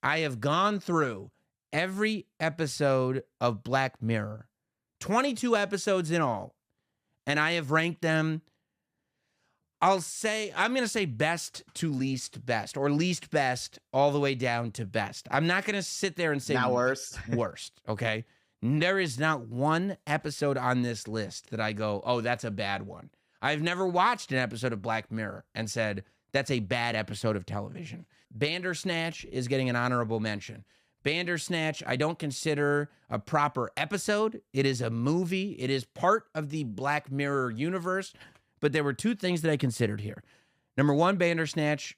I have gone through every episode of Black Mirror, 22 episodes in all, and I have ranked them. I'm going to say best to least best, or least best all the way down to best. I'm not going to sit there and say not worst. Worst, okay? There is not one episode on this list that I go, oh, that's a bad one. I've never watched an episode of Black Mirror and said, that's a bad episode of television. Bandersnatch is getting an honorable mention. Bandersnatch, I don't consider a proper episode. It is a movie. It is part of the Black Mirror universe. But there were two things that I considered here. Number one, Bandersnatch,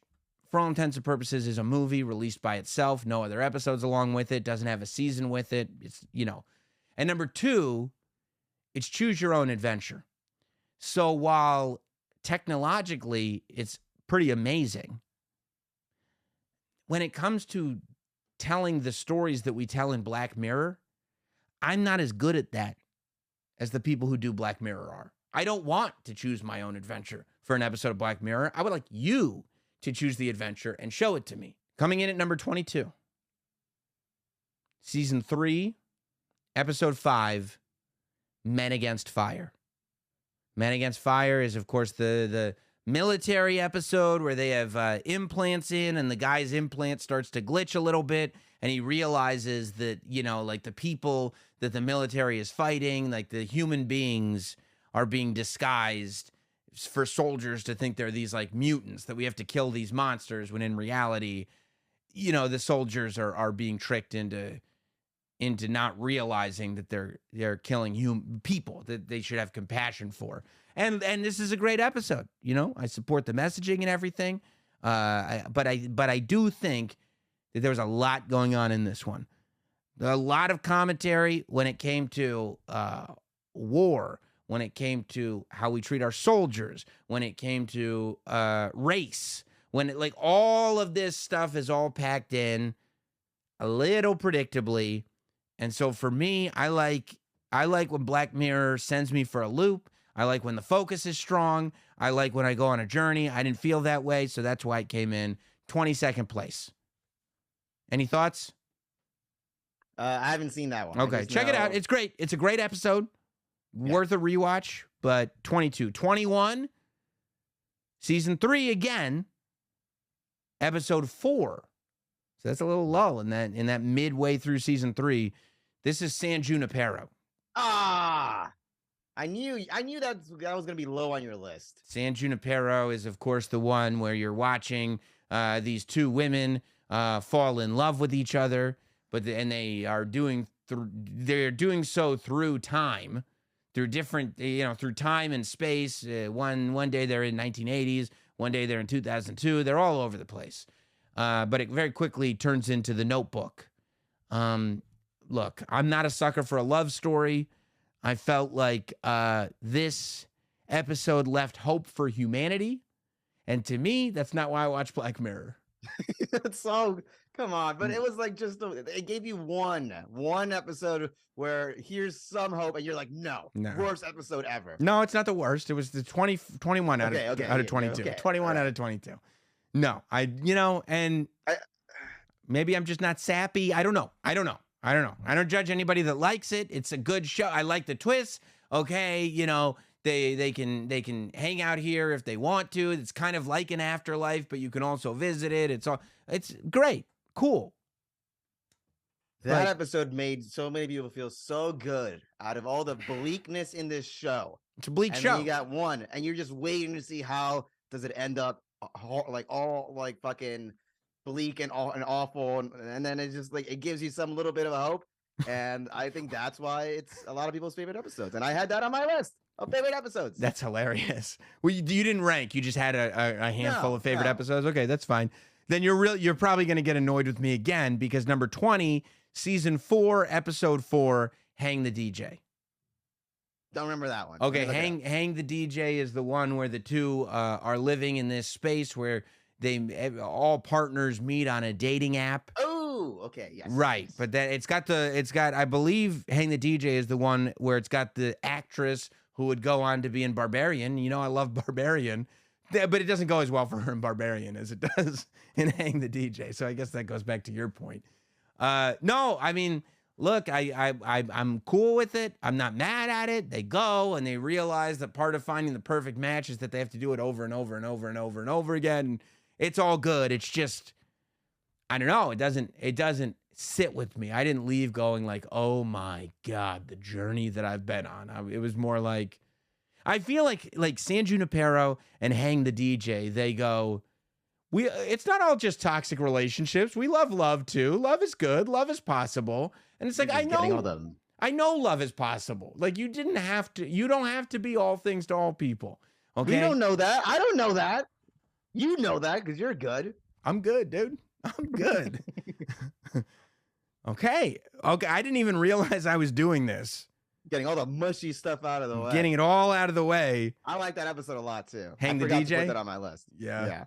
for all intents and purposes, is a movie released by itself. No other episodes along with it. Doesn't have a season with it. It's, And number two, it's choose your own adventure. So while technologically it's pretty amazing, when it comes to telling the stories that we tell in Black Mirror, I'm not as good at that as the people who do Black Mirror are. I don't want to choose my own adventure for an episode of Black Mirror. I would like you to choose the adventure and show it to me. Coming in at number 22, Season 3, Episode 5, Men Against Fire. Men Against Fire is, of course, the military episode where they have implants in, and the guy's implant starts to glitch a little bit, and he realizes that, like the people that the military is fighting, like the human beings are being disguised for soldiers to think they're these like mutants, that we have to kill these monsters, when in reality, the soldiers are being tricked into not realizing that they're killing people that they should have compassion for. And this is a great episode. I support the messaging and everything. But I do think that there was a lot going on in this one. A lot of commentary when it came to war, when it came to how we treat our soldiers, when it came to race, all of this stuff is all packed in a little predictably. And so for me, I like when Black Mirror sends me for a loop. I like when the focus is strong. I like when I go on a journey. I didn't feel that way, so that's why it came in 22nd place. Any thoughts? I haven't seen that one. Okay, check it out. It's great. It's a great episode. Worth a rewatch, but 22. 21, Season 3 again, Episode 4. So that's a little lull in that midway through Season 3. This is San Junipero. I knew that was going to be low on your list. San Junipero is, of course, the one where you're watching these two women fall in love with each other, and they are they're doing so through time, through different, through time and space. One day they're in 1980s, one day they're in 2002. They're all over the place. But it very quickly turns into The Notebook. Look, I'm not a sucker for a love story. I felt like this episode left hope for humanity. And to me, that's not why I watch Black Mirror. So, come on. But it was like it gave you one episode where here's some hope, and you're like, no. Worst episode ever. No, it's not the worst. It was the 21 out of 22. Okay. 21 out of 22. No, maybe I'm just not sappy. I don't know. I don't judge anybody that likes it. It's a good show. I like the twists. Okay, they can hang out here if they want to. It's kind of like an afterlife, but you can also visit it. It's great. Cool. That episode made so many people feel so good out of all the bleakness in this show. It's a bleak show. And you got one, and you're just waiting to see how does it end up, all fucking bleak and awful, and then it's just it gives you some little bit of a hope. And I think that's why it's a lot of people's favorite episodes, and I had that on my list of favorite episodes. That's hilarious. Well, you didn't rank, you just had a handful of favorite episodes. Okay, that's fine. Then you're probably going to get annoyed with me again, because number 20, Season 4, Episode 4, Hang the DJ. Don't remember that one. Okay, Hang the DJ is the one where the two are living in this space where all partners meet on a dating app. Oh, okay, yes. Right, yes. but then it's got I believe Hang the DJ is the one where it's got the actress who would go on to be in Barbarian. I love Barbarian. But it doesn't go as well for her in Barbarian as it does in Hang the DJ. So I guess that goes back to your point. No, I mean, look, I'm cool with it. I'm not mad at it. They go and they realize that part of finding the perfect match is that they have to do it over and over and over and over and over again. It's all good. It's just, I don't know. It doesn't sit with me. I didn't leave going like, oh my God, the journey that I've been on. It was more like, I feel like San Junipero and Hang the DJ, they go, it's not all just toxic relationships. We love too. Love is good. Love is possible. And it's like, I know love is possible. Like you don't have to be all things to all people. Okay. We don't know that. I don't know that. You know that because you're good. I'm good, dude. I'm good. Okay. I didn't even realize I was doing this. Getting all the mushy stuff out of the way. Getting it all out of the way. I like that episode a lot too. Hang the DJ. DJ. Put that on my list. Yeah.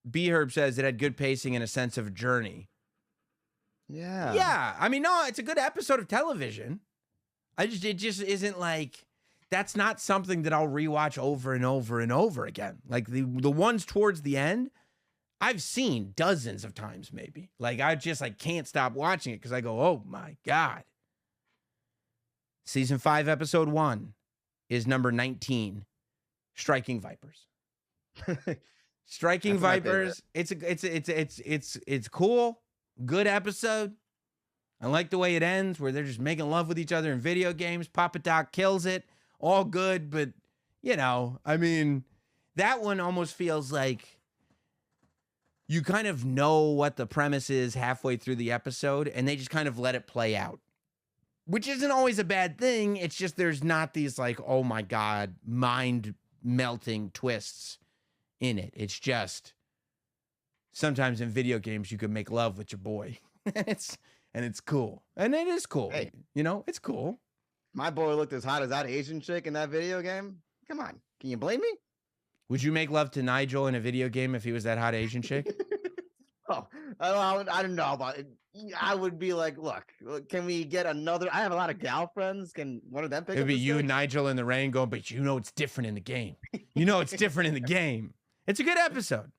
B Herb says it had good pacing and a sense of journey. Yeah. Yeah. I mean, no, it's a good episode of television. It just isn't like, that's not something that I'll rewatch over and over and over again. Like the ones towards the end, I've seen dozens of times maybe. Like I just can't stop watching it because I go, oh my God. Season 5, episode 1 is number 19, Striking Vipers. Striking Vipers. It's cool. Good episode. I like the way it ends where they're just making love with each other in video games. Papa Doc kills it. All good, but I mean, that one almost feels like you kind of know what the premise is halfway through the episode, and they just kind of let it play out, which isn't always a bad thing. It's just there's not these oh my God, mind-melting twists in it. It's just sometimes in video games you can make love with your boy, and it's cool, and it is cool. Hey. It's cool. My boy looked as hot as that Asian chick in that video game. Come on, can you blame me? Would you make love to Nigel in a video game if he was that hot Asian chick? Oh, I don't know about it. I would be like, look, can we get another? I have a lot of gal friends. Can one of them pick It'd up be the you stick? and Nigel in the rain going, but it's different in the game. It's different in the game. It's a good episode.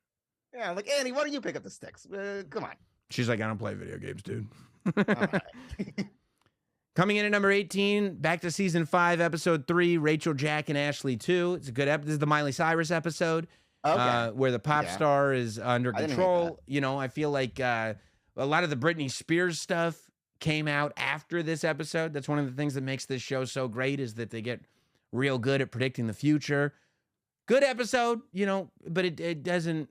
Yeah, like, Annie, why don't you pick up the sticks? Come on. She's like, I don't play video games, dude. All right. Coming in at number 18, back to season 5, episode 3, Rachel, Jack, and Ashley 2. It's a good episode. This is the Miley Cyrus episode. Okay. Where the pop star is under I didn't control. I feel like a lot of the Britney Spears stuff came out after this episode. That's one of the things that makes this show so great is that they get real good at predicting the future. Good episode, but it doesn't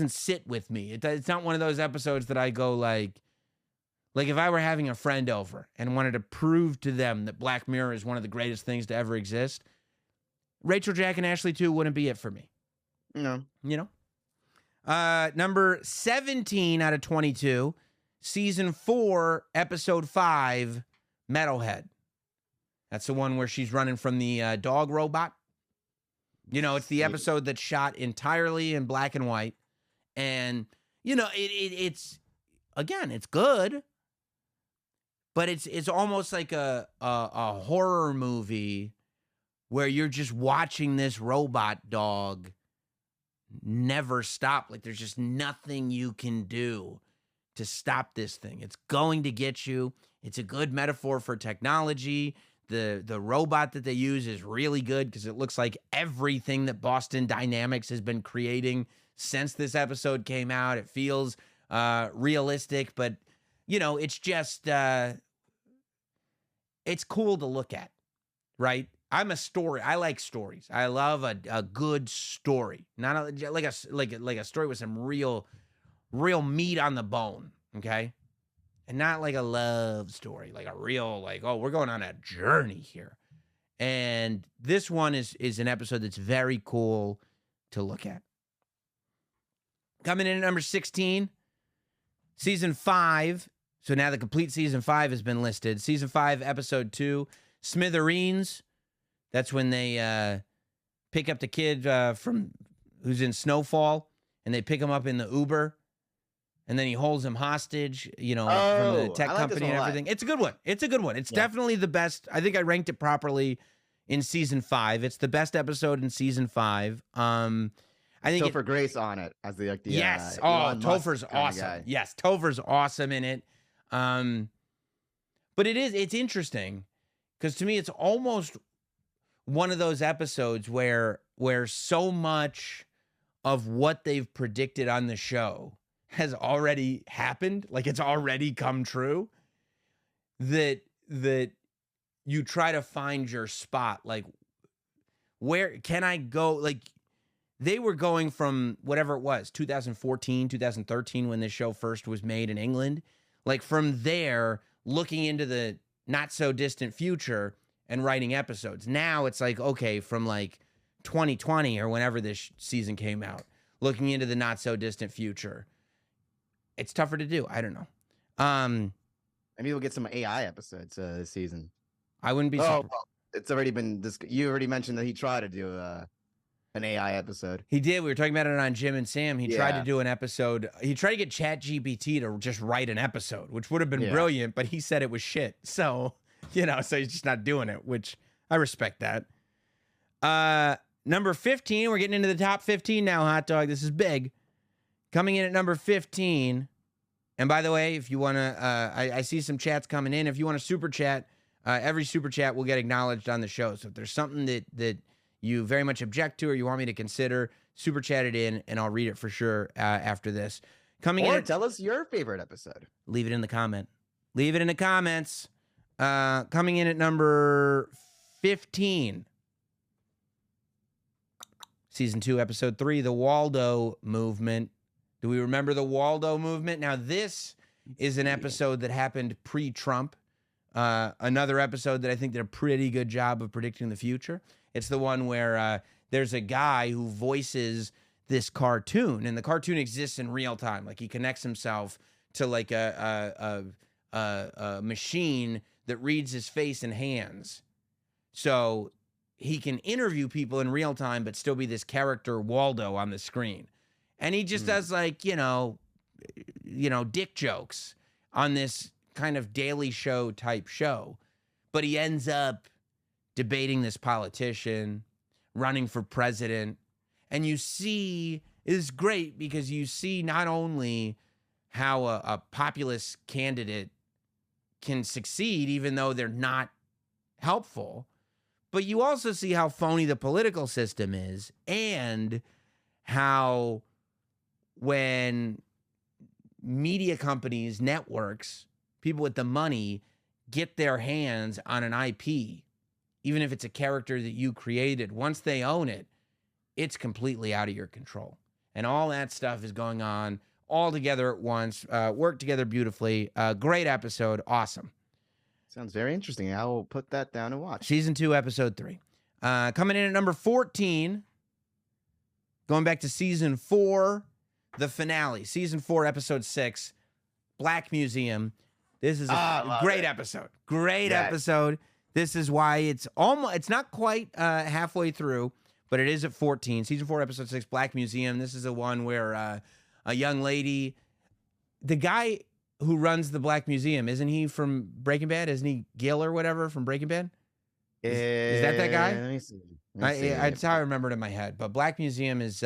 sit with me. It's not one of those episodes that I go like if I were having a friend over and wanted to prove to them that Black Mirror is one of the greatest things to ever exist, Rachel, Jack, and Ashley 2 wouldn't be it for me. No. Number 17 out of 22, season 4, episode 5, Metalhead. That's the one where she's running from the dog robot. It's the episode that's shot entirely in black and white. And, it's good. But it's almost like a horror movie where you're just watching this robot dog never stop. Like there's just nothing you can do to stop this thing. It's going to get you. It's a good metaphor for technology. The robot that they use is really good because it looks like everything that Boston Dynamics has been creating since this episode came out. It feels realistic, but it's just it's cool to look at, right? I like stories. I love a good story, not like a story with some real meat on the bone, okay? And not like a love story, like a real we're going on a journey here. And this one is an episode that's very cool to look at. Coming in at number 16, season 5. So now the complete season 5 has been listed. Season 5, episode 2, Smithereens. That's when they pick up the kid from who's in Snowfall, and they pick him up in the Uber. and then he holds him hostage, from the Oh, tech I like this company one and a lot. everything. It's a good one. It's a good one. It's Yeah. definitely the best. I think I ranked it properly in season 5. It's the best episode in season 5. I think Topher Grace on it as the yes. Elon Musk Topher's kinda awesome. guy. Yes, Topher's awesome in it. But it's interesting because to me it's almost one of those episodes where so much of what they've predicted on the show has already happened, like it's already come true, that you try to find your spot, like where can I go? Like they were going from whatever it was, 2014, 2013, when this show first was made in England, like from there looking into the not so distant future and writing episodes. Now it's like, okay, from like 2020 or whenever this season came out, looking into the not so distant future. It's tougher to do. I don't know. Maybe we'll get some AI episodes this season. I wouldn't be surprised. Well, it's already been you already mentioned that he tried to do an AI episode. He did. We were talking about it on Jim and Sam. He tried to Yeah. do an episode. He tried to get ChatGPT to just write an episode, which would have been Yeah. brilliant, but he said it was shit. So, so he's just not doing it, which I respect that. Number 15, we're getting into the top 15 now, Hot Dog. This is big. Coming in at number 15. And by the way, if you want to, I see some chats coming in. If you want to super chat, every super chat will get acknowledged on the show. So if there's something that you very much object to or you want me to consider, super chat it in, and I'll read it for sure after this. Or tell us your favorite episode. Leave it in the comment. Leave it in the comments. Coming in at number 15. Season 2, episode 3, the Waldo Movement. Do we remember the Waldo Movement? Now, this is an episode that happened pre-Trump. Another episode that I think did a pretty good job of predicting the future. It's the one where there's a guy who voices this cartoon, and the cartoon exists in real time. Like he connects himself to like a machine that reads his face and hands. So he can interview people in real time, but still be this character Waldo on the screen. And he just does like, dick jokes on this kind of Daily Show type show. But he ends up debating this politician, running for president. And you see, it's great because you see not only how a populist candidate can succeed, even though they're not helpful, but you also see how phony the political system is and how when media companies, networks, people with the money get their hands on an IP, even if it's a character that you created, once they own it, it's completely out of your control. And all that stuff is going on all together at once, work together beautifully. Great episode. Awesome. Sounds very interesting. I will put that down and watch. Season 2, episode 3. Coming in at number 14, going back to season 4, the finale. Season 4, episode 6, Black Museum. This is a great episode. Great episode. This is why it's not quite halfway through, but it is at 14. Season 4, episode 6, Black Museum. This is the one where a young lady, the guy who runs the Black Museum, isn't he from Breaking Bad? Isn't he Gil or whatever from Breaking Bad? Is that guy? Let me see. That's how I remember it in my head. But Black Museum is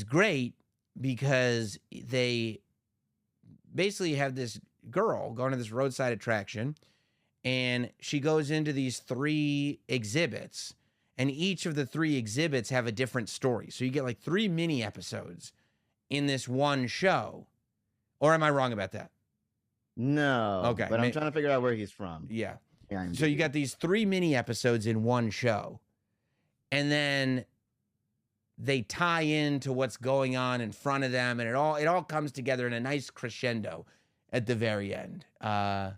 great because they basically have this girl going to this roadside attraction, and she goes into these 3 exhibits, and each of the 3 exhibits have a different story. So you get like 3 mini episodes in this one show. Or am I wrong about that? No. Okay, But I'm trying to figure out where he's from. Yeah. IMDb. So you got these 3 mini episodes in one show, and then they tie into what's going on in front of them, and it all comes together in a nice crescendo at the very end. I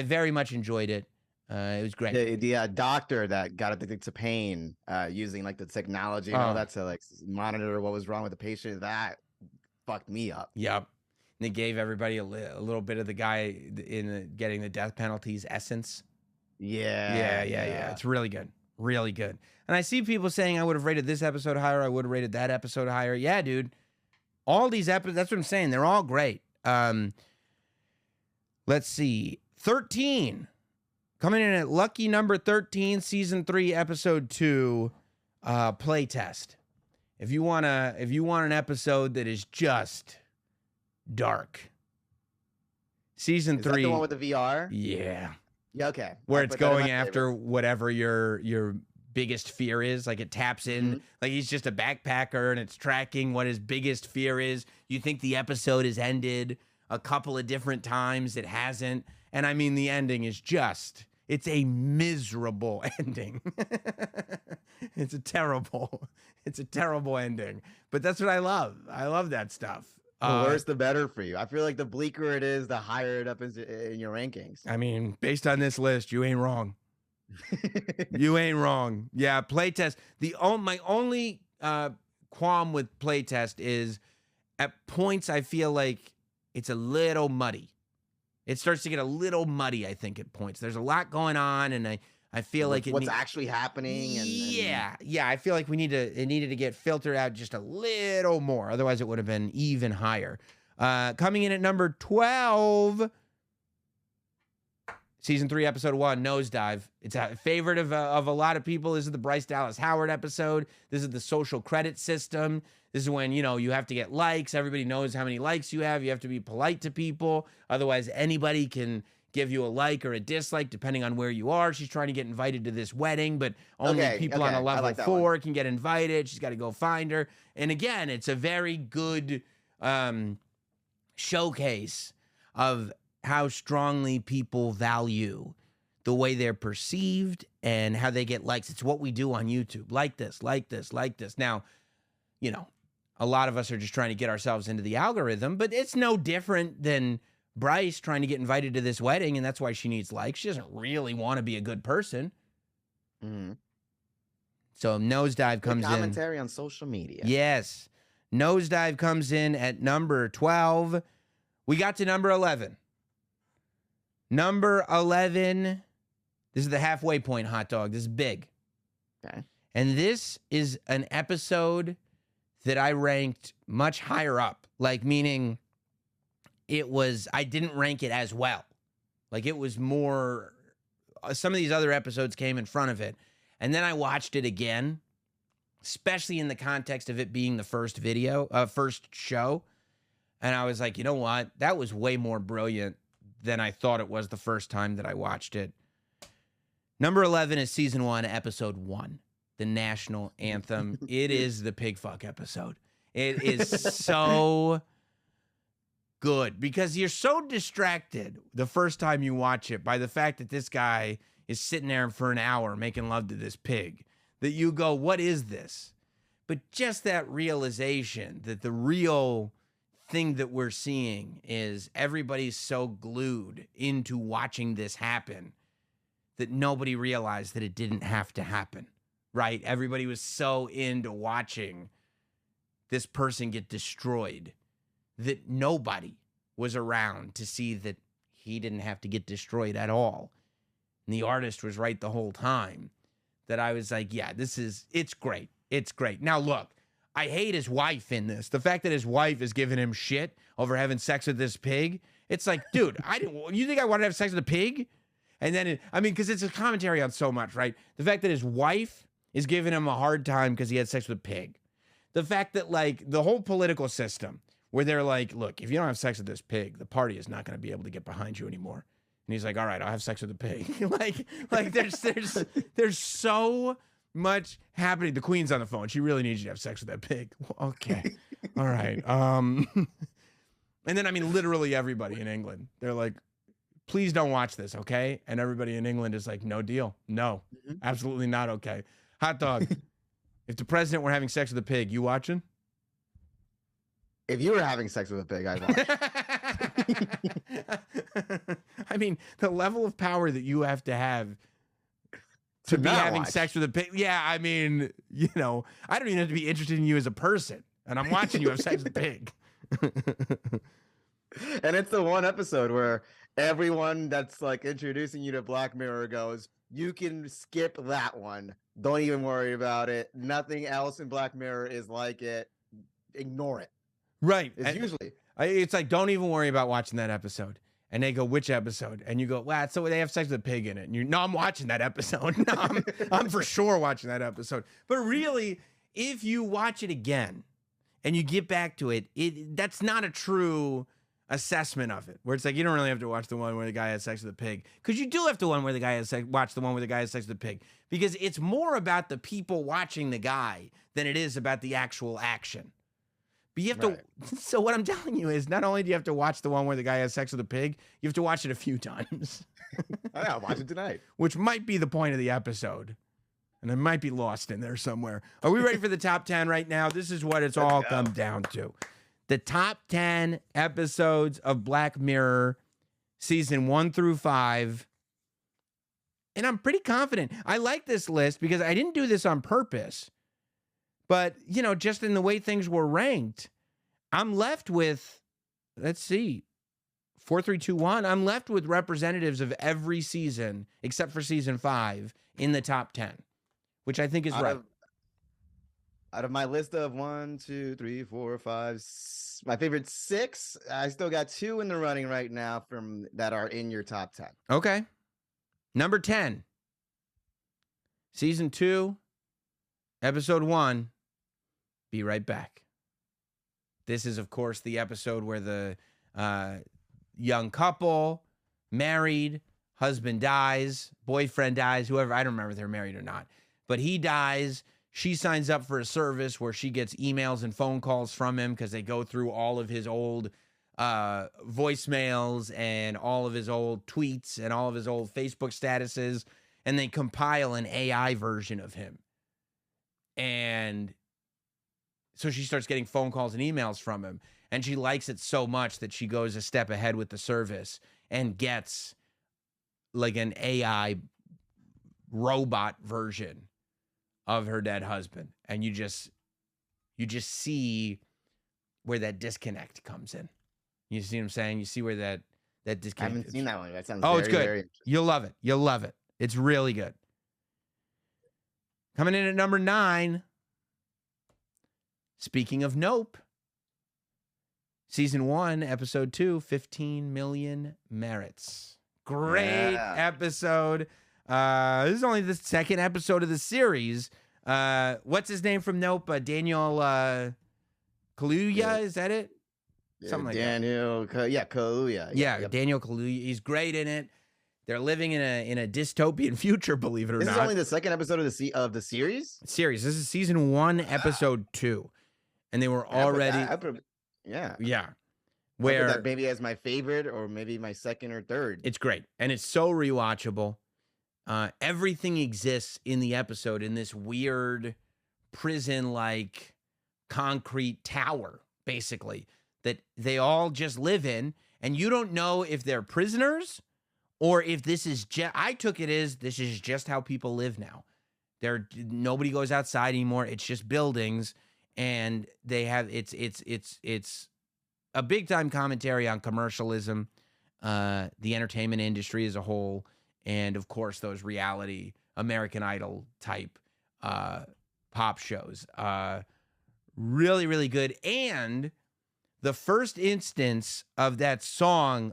very much enjoyed it. It was great. The doctor that got addicted to pain using like the technology and all that to like monitor what was wrong with the patient, that fucked me up. Yep. And they gave everybody a little bit of the guy in getting the death penalty's essence. Yeah. It's really good. Really good. And I see people saying I would have rated this episode higher. I would have rated that episode higher. Yeah, dude. all these episodes, that's what I'm saying. They're all great. Let's see. 13. Coming in at lucky number 13, season 3, episode 2, Playtest. If you want an episode that is just dark. Season 3. Is that the one with the VR? Yeah. Yeah, okay. Where I'll it's put that in going my after favorites. whatever your biggest fear is. Like it taps in, like he's just a backpacker and it's tracking what his biggest fear is. You think the episode has ended a couple of different times. It hasn't. And I mean, the ending is just, it's a miserable ending. It's a terrible ending. But that's what I love. I love that stuff. The worse, the better for you. I feel like the bleaker it is, the higher it up is in your rankings. I mean, based on this list, you ain't wrong. You ain't wrong. Yeah, Playtest. My only qualm with Playtest is at points I feel like it's a little muddy. It starts to get a little muddy, I think, at points. There's a lot going on, and I feel like what's actually happening. Yeah, I feel like it needed to get filtered out just a little more. Otherwise, it would have been even higher. Coming in at number 12, season 3, episode 1, Nosedive. It's a favorite of a lot of people. This is the Bryce Dallas Howard episode. This is the social credit system. This is when, you have to get likes. Everybody knows how many likes you have. You have to be polite to people. Otherwise, anybody can give you a like or a dislike depending on where you are. She's trying to get invited to this wedding, but only people on a level 4 can get invited. She's got to go find her. And again, it's a very good showcase of how strongly people value the way they're perceived and how they get likes. It's what we do on YouTube. Like this, like this, like this. Now, a lot of us are just trying to get ourselves into the algorithm, but it's no different than Bryce trying to get invited to this wedding, and that's why she needs likes. She doesn't really want to be a good person. Mm-hmm. So Nosedive comes in. Commentary on social media. Yes. Nosedive comes in at number 12. We got to number 11. Number 11. This is the halfway point, hot dog. This is big. Okay. And this is an episode that I ranked much higher up. Like, meaning I didn't rank it as well. Like, it was more, some of these other episodes came in front of it. And then I watched it again, especially in the context of it being the first show. And I was like, you know what? That was way more brilliant than I thought it was the first time that I watched it. Number 11 is season 1, episode 1, the National Anthem. It is the pig fuck episode. It is so good because you're so distracted the first time you watch it by the fact that this guy is sitting there for an hour making love to this pig that you go, what is this? But just that realization that the real thing that we're seeing is everybody's so glued into watching this happen that nobody realized that it didn't have to happen, right? Everybody was so into watching this person get destroyed that nobody was around to see that he didn't have to get destroyed at all. And the artist was right the whole time. That I was like, yeah, it's great. It's great. Now, look, I hate his wife in this. The fact that his wife is giving him shit over having sex with this pig. It's like, dude, you think I want to have sex with a pig? And then, because it's a commentary on so much, right? The fact that his wife is giving him a hard time because he had sex with a pig. The fact that, like, the whole political system where they're like, look, if you don't have sex with this pig, the party is not going to be able to get behind you anymore. And he's like, all right, I'll have sex with the pig. like there's so much happening. The queen's on the phone. She really needs you to have sex with that pig. Well, okay. All right. And then, literally everybody in England, they're like, please don't watch this, okay? And everybody in England is like, no deal. No, absolutely not okay. Hot dog, if the president were having sex with a pig, you watching? If you were having sex with a pig, I'd watch. The level of power that you have to be having sex with a pig. Yeah, I don't even have to be interested in you as a person. And I'm watching you have sex with a pig. And it's the one episode where everyone that's like introducing you to Black Mirror goes, you can skip that one. Don't even worry about it. Nothing else in Black Mirror is like it. Ignore it. Right. It's usually. It's like, don't even worry about watching that episode. And they go, which episode? And you go, wow, so they have sex with a pig in it. And you, no, I'm watching that episode. No, I'm for sure watching that episode. But really, if you watch it again and you get back to it, that's not a true assessment of it. Where it's like, you don't really have to watch the one where the guy has sex with a pig. Because you do have to watch the one where the guy has sex with a pig. Because it's more about the people watching the guy than it is about the actual action. But you have to, so what I'm telling you is not only do you have to watch the one where the guy has sex with a pig, you have to watch it a few times. I'll watch it tonight. Which might be the point of the episode. And it might be lost in there somewhere. Are we ready for the top 10 right now? This is what it's all come down to. The top 10 episodes of Black Mirror, season 1 through 5. And I'm pretty confident. I like this list because I didn't do this on purpose. But, you know, just in the way things were ranked, I'm left with, let's see, 4, 3, 2, 1. I'm left with representatives of every season, except for season 5, in the top 10, which I think is right. Out of my list of 1, 2, 3, 4, 5, my favorite 6, I still got 2 in the running right now from that are in your top 10. Okay. Number 10, season 2, episode 1. Be right back. This is, of course, the episode where the young couple, married, husband dies, boyfriend dies, whoever. I don't remember if they're married or not. But he dies. She signs up for a service where she gets emails and phone calls from him because they go through all of his old voicemails and all of his old tweets and all of his old Facebook statuses. And they compile an AI version of him. And so she starts getting phone calls and emails from him. And she likes it so much that she goes a step ahead with the service and gets like an AI robot version of her dead husband. And you just see where that disconnect comes in. You see what I'm saying? You see where that disconnect I haven't seen that one. That sounds it's good. You'll love it. You'll love it. It's really good. Coming in at number 9. Speaking of Nope, season 1, episode 2, 15 Million Merits. Great episode. This is only the second episode of the series. What's his name from Nope? Daniel Kaluuya, is that it? Something like that. Kaluuya. Yeah, Daniel Kaluuya. He's great in it. They're living in a dystopian future, believe it or not. This is only the second episode of the series? This is season 1, episode 2. And they were already... Yeah. Where that maybe as my favorite or maybe my second or third. It's great. And it's so rewatchable. Everything exists in the episode in this weird prison-like concrete tower, basically, that they all just live in. And you don't know if they're prisoners or if this is just... I took it as this is just how people live now. Nobody goes outside anymore. It's just buildings. And they have it's a big time commentary on commercialism, the entertainment industry as a whole, and of course those reality American Idol type pop shows. Really, really good. And the first instance of that song,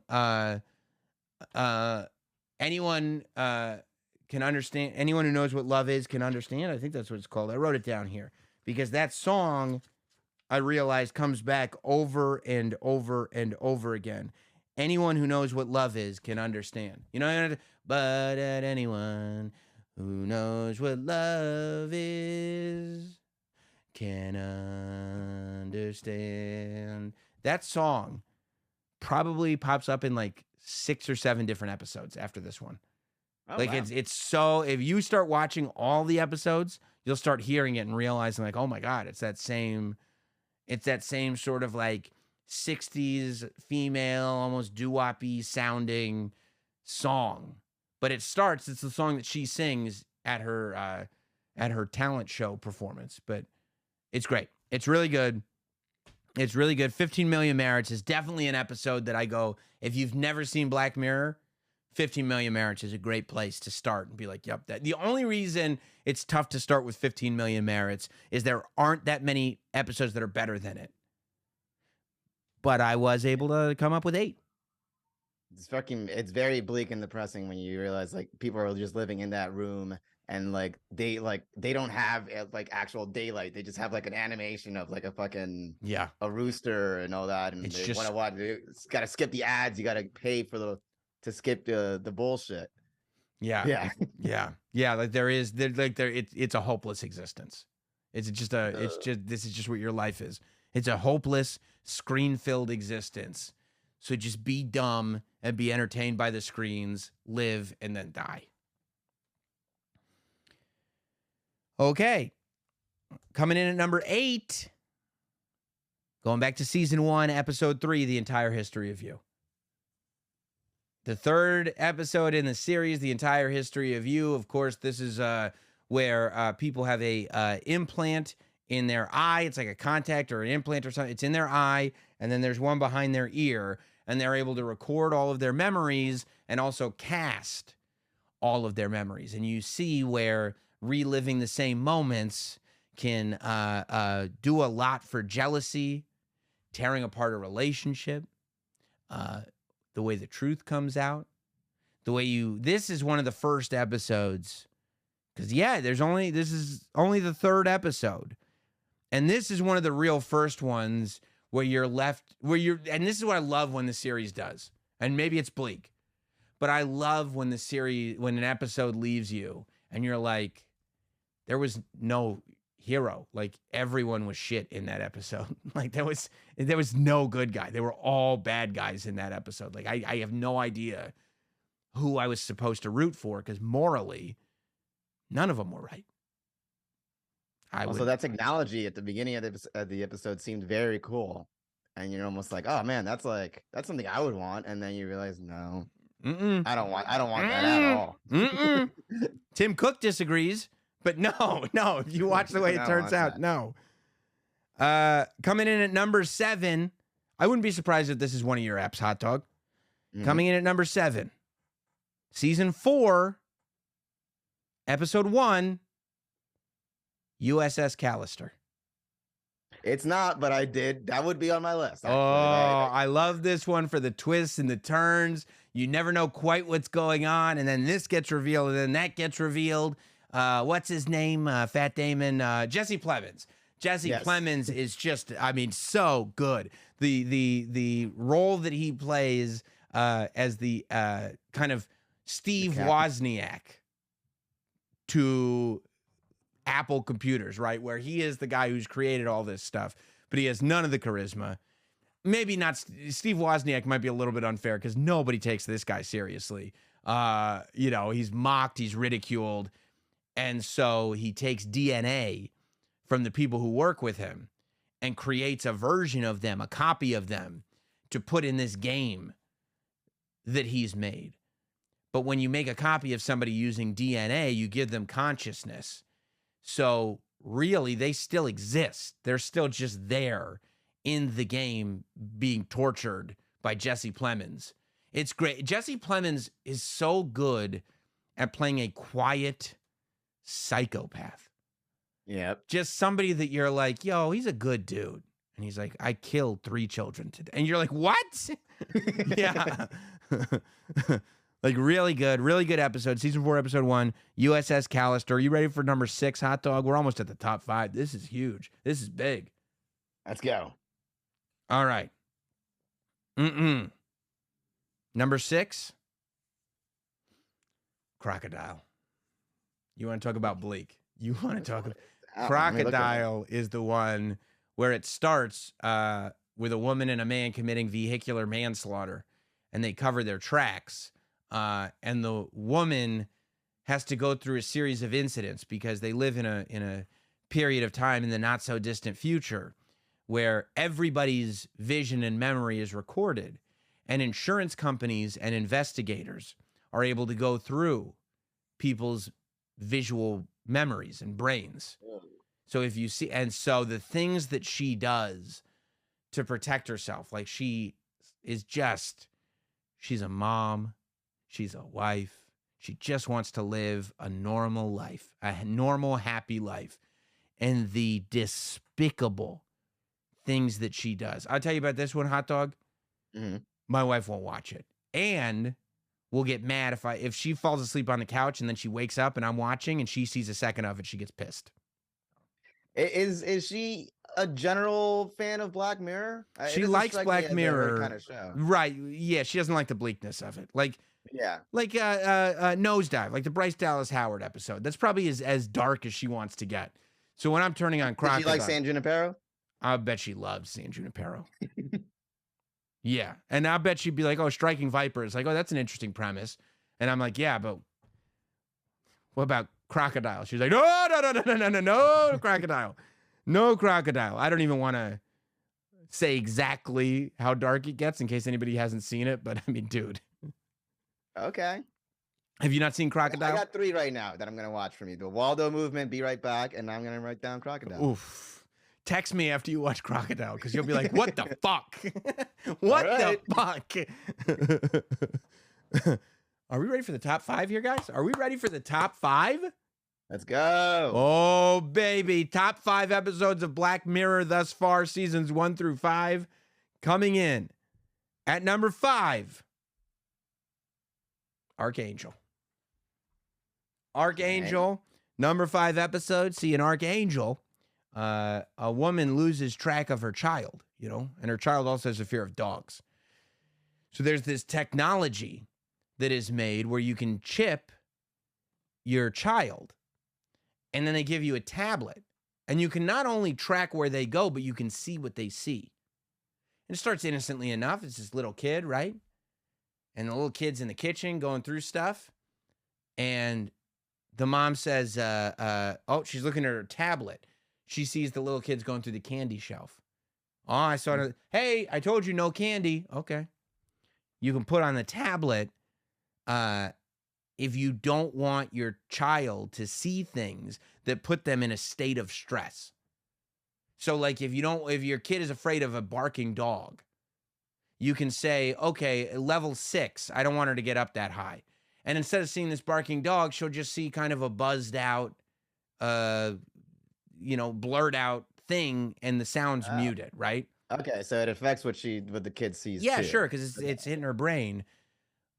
anyone can understand. Anyone who knows what love is can understand. I think that's what it's called. I wrote it down here. Because that song, I realized, comes back over and over and over again. Anyone who knows what love is can understand. You know, but anyone who knows what love is can understand. That song probably pops up in like 6 or 7 different episodes after this one. Oh, like wow. it's so, if you start watching all the episodes, you'll start hearing it and realizing like, oh my God, it's that same sort of like 60s female, almost doo-wop-y sounding song. But it's the song that she sings at her talent show performance. But it's great. It's really good. It's really good. 15 Million Merits is definitely an episode that I go, if you've never seen Black Mirror, 15 Million Merits is a great place to start and be like, yep. The only reason it's tough to start with 15 Million Merits is there aren't that many episodes that are better than it. but I was able to come up with 8. It's very bleak and depressing when you realize like people are just living in that room and like they don't have like actual daylight. They just have like an animation of like a fucking a rooster and all that, and It's they just- want to watch. You gotta skip the ads. You gotta pay to skip the bullshit. Yeah. Like it's a hopeless existence. This is just what your life is. It's a hopeless screen-filled existence. So just be dumb and be entertained by the screens, live, and then die. Okay. Coming in at number 8. Going back to season 1, episode 3, The Entire History of You. The 3rd episode in the series, The Entire History of You. Of course, this is where people have a implant in their eye. It's like a contact or an implant or something. It's in their eye, and then there's one behind their ear, and they're able to record all of their memories and also cast all of their memories. And you see where reliving the same moments can do a lot for jealousy, tearing apart a relationship, the way the truth comes out, the way this is one of the first episodes, because this is only the 3rd episode. And this is one of the real first ones where and this is what I love when the series does. And maybe it's bleak, but I love when an episode leaves you and you're like, there was no hero. Like everyone was shit in that episode. Like there was no good guy. They were all bad guys in that episode. Like I have no idea who I was supposed to root for because morally, none of them were right. Also, that technology at the beginning of the episode seemed very cool, and you're almost like, "Oh man, that's something I would want." And then you realize, no, I don't want that at all. Tim Cook disagrees, but no. If you watch the way it turns out, no. Coming in at number 7, I wouldn't be surprised if this is one of your apps, Hot Dog. Coming in at number 7, season 4, episode 1. USS Callister. It's not, but that would be on my list. Actually. I love this one for the twists and the turns. You never know quite what's going on, and then this gets revealed, and then that gets revealed. What's his name? Fat Damon. Jesse Plemons. Jesse Plemons is just, so good. The role that he plays as the kind of Steve Wozniak to Apple computers, right? Where he is the guy who's created all this stuff, but he has none of the charisma. Maybe not. Steve Wozniak might be a little bit unfair because nobody takes this guy seriously. He's mocked, he's ridiculed. And so he takes DNA from the people who work with him and creates a version of them, a copy of them, to put in this game that he's made. But when you make a copy of somebody using DNA, you give them consciousness. So really, they still exist. They're still just there in the game being tortured by Jesse Plemons. It's great. Jesse Plemons is so good at playing a quiet psychopath. Yep. Just somebody that you're like, yo, he's a good dude. And he's like, I killed 3 children today. And you're like, what? Yeah. Like really good episode. Season 4, episode 1, USS Callister. Are you ready for number 6, Hot Dog? We're almost at the top 5. This is huge. This is big. Let's go. All right. Number 6, Crocodile. You want to talk about bleak? You want to talk about Crocodile is the one where it starts with a woman and a man committing vehicular manslaughter, and they cover their tracks. And the woman has to go through a series of incidents because they live in a period of time in the not so distant future where everybody's vision and memory is recorded, and insurance companies and investigators are able to go through people's visual memories and brains. So if you see, and so the things that she does to protect herself, like she's a mom, she's a wife, she just wants to live a normal life, a normal, happy life. And the despicable things that she does. I'll tell you about this one, Hot Dog. Mhm. My wife won't watch it. And will get mad if she falls asleep on the couch and then she wakes up and I'm watching and she sees a second of it, she gets pissed. Is she a general fan of Black Mirror? It She doesn't likes strike me Black as her Mirror. kind of show. Right. Yeah, she doesn't like the bleakness of it. Like Yeah. Nosedive, like the Bryce Dallas Howard episode. That's probably as dark as she wants to get. So when I'm turning on Does Crocodile, she like San Junipero? I bet she loves San Junipero. Yeah. And I bet she'd be like, oh, Striking Vipers. Like, oh, that's an interesting premise. And I'm like, yeah, but what about Crocodile? She's like, no, Crocodile. No Crocodile. I don't even want to say exactly how dark it gets in case anybody hasn't seen it. But I mean, dude. Okay. Have you not seen Crocodile? I got 3 right now that I'm going to watch from you. The Waldo Movement, Be Right Back, and I'm going to write down Crocodile. Oof. Text me after you watch Crocodile because you'll be like, what the fuck? What the fuck? Are we ready for the top 5 here, guys? Are we ready for the top 5? Let's go. Oh, baby. Top 5 episodes of Black Mirror thus far, seasons 1 through 5. Coming in at number 5, Arkangel. Arkangel, number 5 episode. See, an Arkangel, a woman loses track of her child, you know, and her child also has a fear of dogs. So there's this technology that is made where you can chip your child, and then they give you a tablet, and you can not only track where they go, but you can see what they see. And it starts innocently enough. It's this little kid, right? And the little kid's in the kitchen going through stuff, and the mom says, oh, she's looking at her tablet. She sees the little kids going through the candy shelf. Oh, I saw it. Hey, I told you no candy. Okay. You can put on the tablet if you don't want your child to see things that put them in a state of stress. So like if your kid is afraid of a barking dog, you can say, okay, level 6, I don't want her to get up that high. And instead of seeing this barking dog, she'll just see kind of a buzzed out, blurred out thing, and the sound's muted, right? Okay, so it affects what the kid sees. Yeah, too. sure, because it's hitting her brain.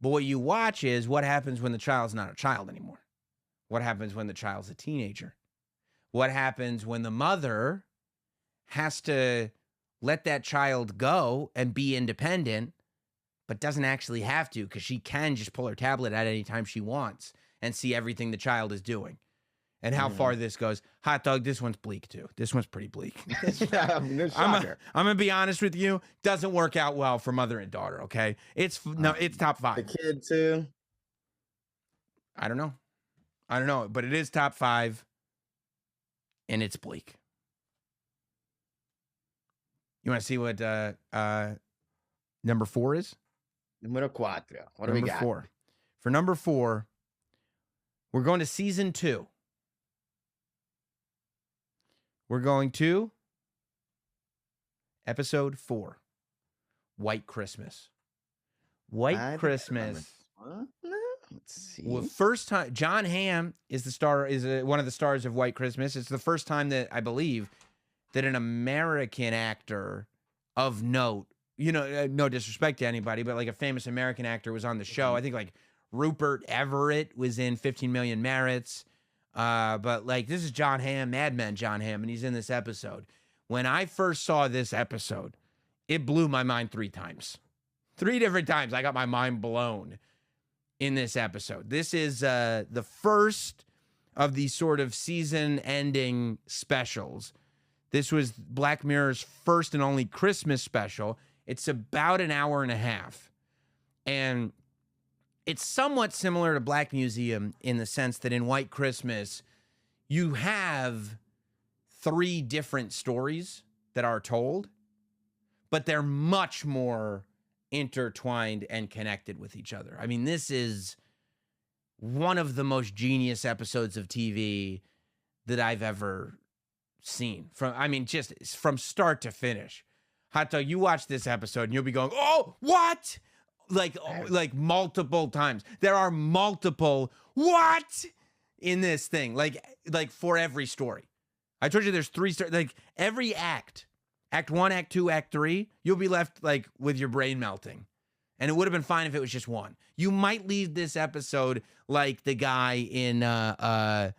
But what you watch is what happens when the child's not a child anymore. What happens when the child's a teenager? What happens when the mother has to let that child go and be independent, but doesn't actually have to because she can just pull her tablet at any time she wants and see everything the child is doing. And how far this goes. Hot Dog, this one's bleak too. This one's pretty bleak. No I'm shocker. going to be honest with you. Doesn't work out well for mother and daughter, okay? It's top 5. The kid too. I don't know, but it is top 5, and it's bleak. You want to see what number 4 is? Numero 4. What do we got? 4. For number 4, we're going to season 2. We're going to episode 4, White Christmas. White Christmas. Let's see. Well, first time John Hamm is the star, one of the stars of White Christmas. It's the first time that I believe that an American actor of note, no disrespect to anybody, but like a famous American actor was on the show. I think like Rupert Everett was in 15 Million Merits. But like this is John Hamm, Mad Men John Hamm, and he's in this episode. When I first saw this episode, it blew my mind 3 times. 3 different times I got my mind blown in this episode. This is the first of these sort of season-ending specials. This was Black Mirror's first and only Christmas special. It's about an hour and a half. And it's somewhat similar to Black Museum in the sense that in White Christmas, you have 3 different stories that are told, but they're much more intertwined and connected with each other. I mean, this is one of the most genius episodes of TV that I've ever seen. Just from start to finish. Hot Dog, you watch this episode and you'll be going, oh, what? Like multiple times. There are multiple what in this thing. Like for every story. I told you there's 3 stories. Like every act Act 1, Act 2, Act 3, you'll be left like with your brain melting. And it would have been fine if it was just one. You might leave this episode like the guy in Playtest,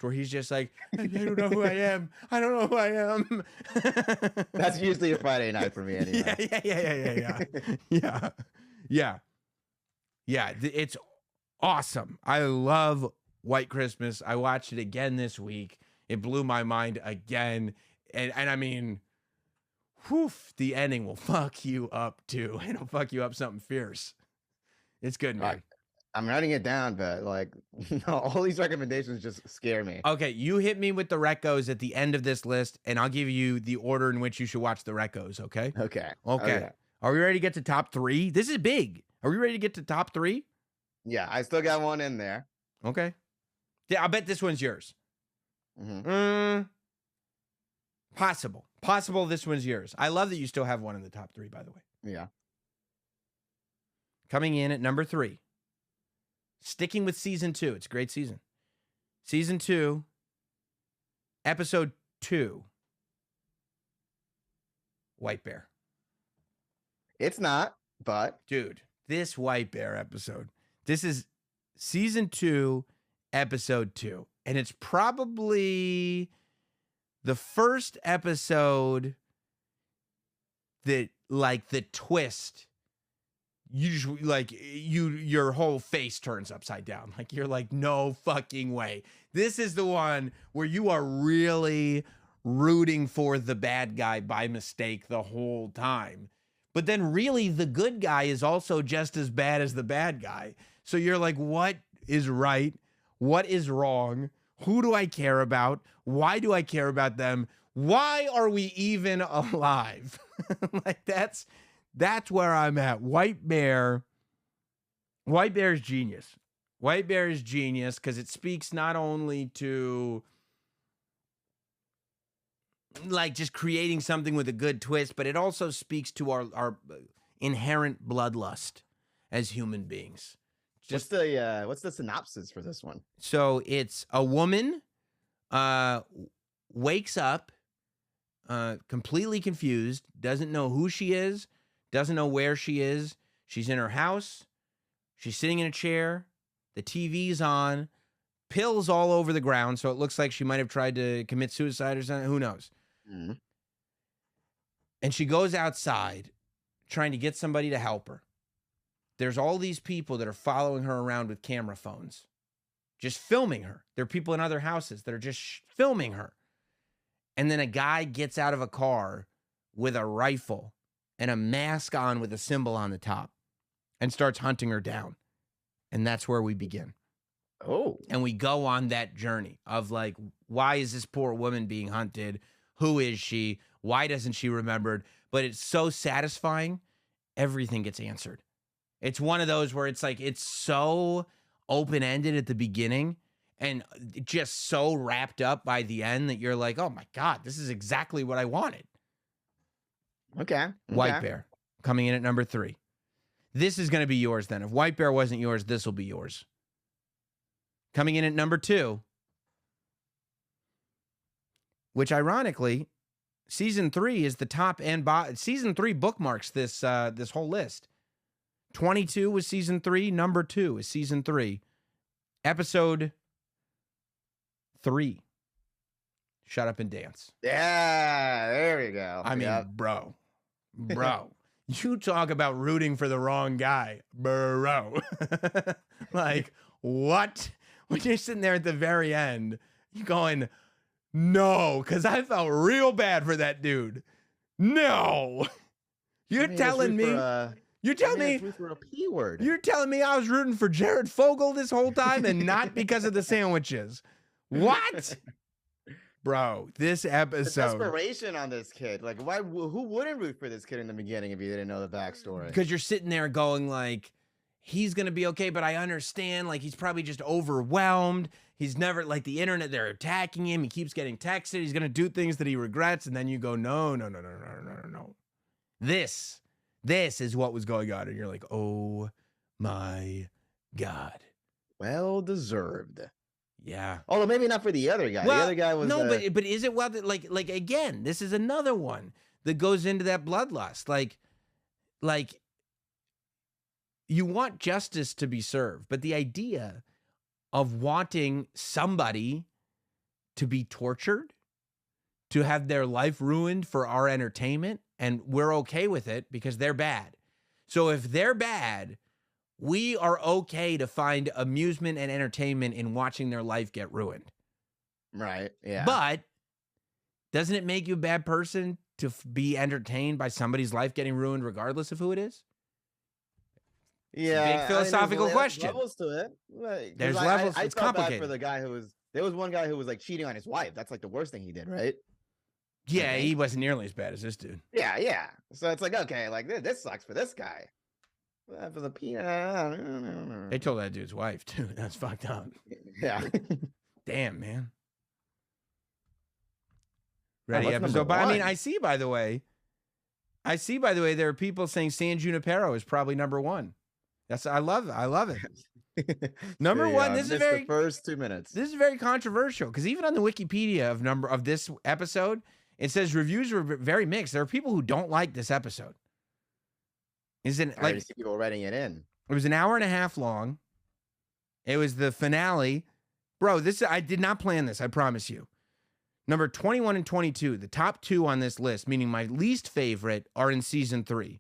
where he's just like, I don't know who I am. I don't know who I am. That's usually a Friday night for me anyway. Yeah. It's awesome. I love White Christmas. I watched it again this week. It blew my mind again. And I mean, whew, the ending will fuck you up too. It'll fuck you up something fierce. It's good, man. I'm writing it down, but like, all these recommendations just scare me. Okay, you hit me with the recos at the end of this list, and I'll give you the order in which you should watch the recos, okay? Okay. Are we ready to get to top 3? This is big. Are we ready to get to top 3? Yeah, I still got one in there. Okay. Yeah, I bet this one's yours. Possible this one's yours. I love that you still have one in the top 3, by the way. Yeah. Coming in at number 3. Sticking with season 2. It's a great season. Season 2, episode 2. White Bear. It's not, but. Dude, this White Bear episode. This is season 2, episode 2. And it's probably the first episode that, like, the twist, you just, like, your whole face turns upside down. Like, you're like, no fucking way. This is the one where you are really rooting for the bad guy by mistake the whole time. But then really the good guy is also just as bad as the bad guy. So you're like, what is right? What is wrong? Who do I care about? Why do I care about them? Why are we even alive? Like that's where I'm at. White Bear is genius. White Bear is genius because it speaks not only to like just creating something with a good twist, but it also speaks to our inherent bloodlust as human beings. What's the synopsis for this one? So it's a woman wakes up completely confused, doesn't know who she is, doesn't know where she is. She's in her house. She's sitting in a chair. The TV's on. Pills all over the ground, so it looks like she might have tried to commit suicide or something. Who knows? Mm-hmm. And she goes outside trying to get somebody to help her. There's all these people that are following her around with camera phones, just filming her. There are people in other houses that are just filming her. And then a guy gets out of a car with a rifle and a mask on with a symbol on the top and starts hunting her down. And that's where we begin. Oh. And we go on that journey of like, why is this poor woman being hunted? Who is she? Why doesn't she remember? But it's so satisfying. Everything gets answered. It's one of those where it's like, it's so open-ended at the beginning and just so wrapped up by the end that you're like, oh my God, this is exactly what I wanted. Okay. White Bear coming in at number 3. This is going to be yours then. If White Bear wasn't yours, this will be yours. Coming in at number 2, which ironically, season 3 is the top and bottom. Season 3 bookmarks this this whole list. 22 was season 3. Number 2 is season 3. Episode 3. Shut Up and Dance. Yeah, there we go. I mean, bro. You talk about rooting for the wrong guy, bro. Like, what? When you're sitting there at the very end, you're going, no, because I felt real bad for that dude. No. You're telling me. You're telling me for a P word. You're telling me I was rooting for Jared Fogle this whole time and not because of the sandwiches. What? Bro, this episode. The desperation on this kid. Like, why? Who wouldn't root for this kid in the beginning if you didn't know the backstory? Because you're sitting there going like, he's going to be okay, but I understand. Like, he's probably just overwhelmed. He's never, like, the internet, they're attacking him. He keeps getting texted. He's going to do things that he regrets. And then you go, no. This is what was going on. And you're like, oh my God. Well deserved. Yeah. Although maybe not for the other guy. Well, The other guy was no, but is it well that like again? This is another one that goes into that bloodlust. Like you want justice to be served, but the idea of wanting somebody to be tortured, to have their life ruined for our entertainment, and we're okay with it because they're bad. So if they're bad, we are okay to find amusement and entertainment in watching their life get ruined. right. Yeah. But doesn't it make you a bad person to be entertained by somebody's life getting ruined regardless of who it is? yeah. big philosophical question. There's levels to it. Like, 'cause There's levels. I It's felt bad complicated. for the guy who was. There was one guy who was like cheating on his wife. That's like the worst thing he did, right? Yeah, think. he wasn't nearly as bad as this dude. Yeah, yeah. So it's like, okay, like this sucks for this guy. For the peanut. They told that dude's wife, too. That's fucked up. Yeah. Damn, man. Ready what's episode. number But I mean, one? I see, by the way, there are people saying San Junipero is probably number one. I love it. Number There you one, go. this is Missed very the first 2 minutes. This is very controversial because even on the Wikipedia of this episode, it says reviews were very mixed. There are people who don't like this episode. Isn't I like already see people writing it in. it was an hour and a half long. It was the finale. Bro, I did not plan this, I promise you. Number 21 and 22, the top two on this list, meaning my least favorite, are in season 3.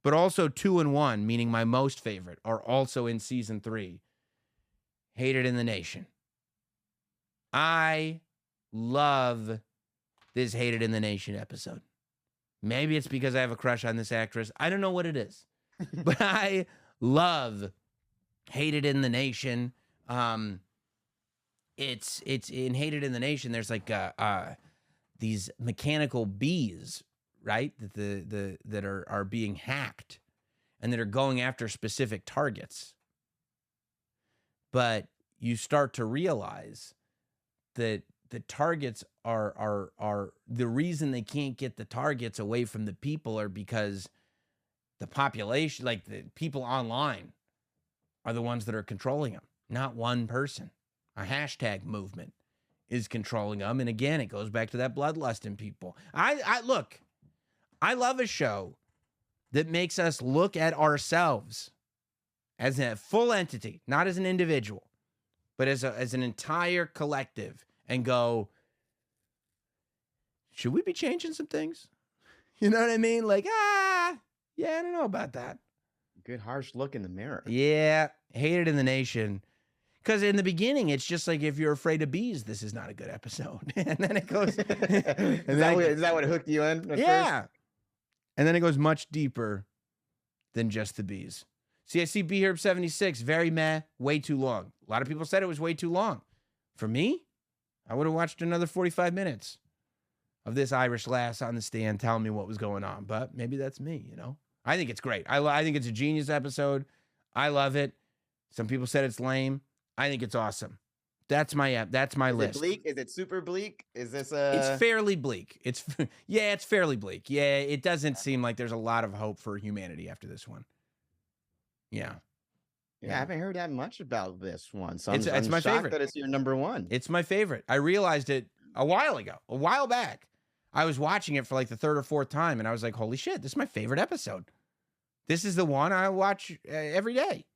But also 2 and 1, meaning my most favorite, are also in season 3. Hated in the Nation. I love this Hated in the Nation episode. Maybe it's because I have a crush on this actress. I don't know what it is. But I love Hated in the Nation. It's in Hated in the Nation, there's like these mechanical bees, right? That are being hacked and that are going after specific targets. But you start to realize that the targets are the reason they can't get the targets away from the people are because the population, like the people online, are the ones that are controlling them, not one person. A hashtag movement is controlling them. And again, it goes back to that bloodlust in people. I look, I love a show that makes us look at ourselves as a full entity, not as an individual, but as an entire collective and go, should we be changing some things? You know what I mean? Like, yeah, I don't know about that. Good harsh look in the mirror. Yeah, Hated in the Nation. Because in the beginning, it's just like, if you're afraid of bees, this is not a good episode. And then it goes... Is that what hooked you in at yeah. first? And then it goes much deeper than just the bees. See, I see B Herb 76, very meh, way too long. A lot of people said it was way too long. For me, I would have watched another 45 minutes of this Irish lass on the stand telling me what was going on. But maybe that's me, you know? I think it's great. I think it's a genius episode. I love it. Some people said it's lame. I think it's awesome. That's my list. Is it bleak? Is it super bleak? Is this It's fairly bleak. It's fairly bleak. Yeah, it doesn't seem like there's a lot of hope for humanity after this one. Yeah. Yeah, I haven't heard that much about this one. So It's I'm my shocked favorite. that it's your number one. It's my favorite. I realized it a while back. I was watching it for like the third or fourth time, and I was like, holy shit, this is my favorite episode. This is the one I watch every day.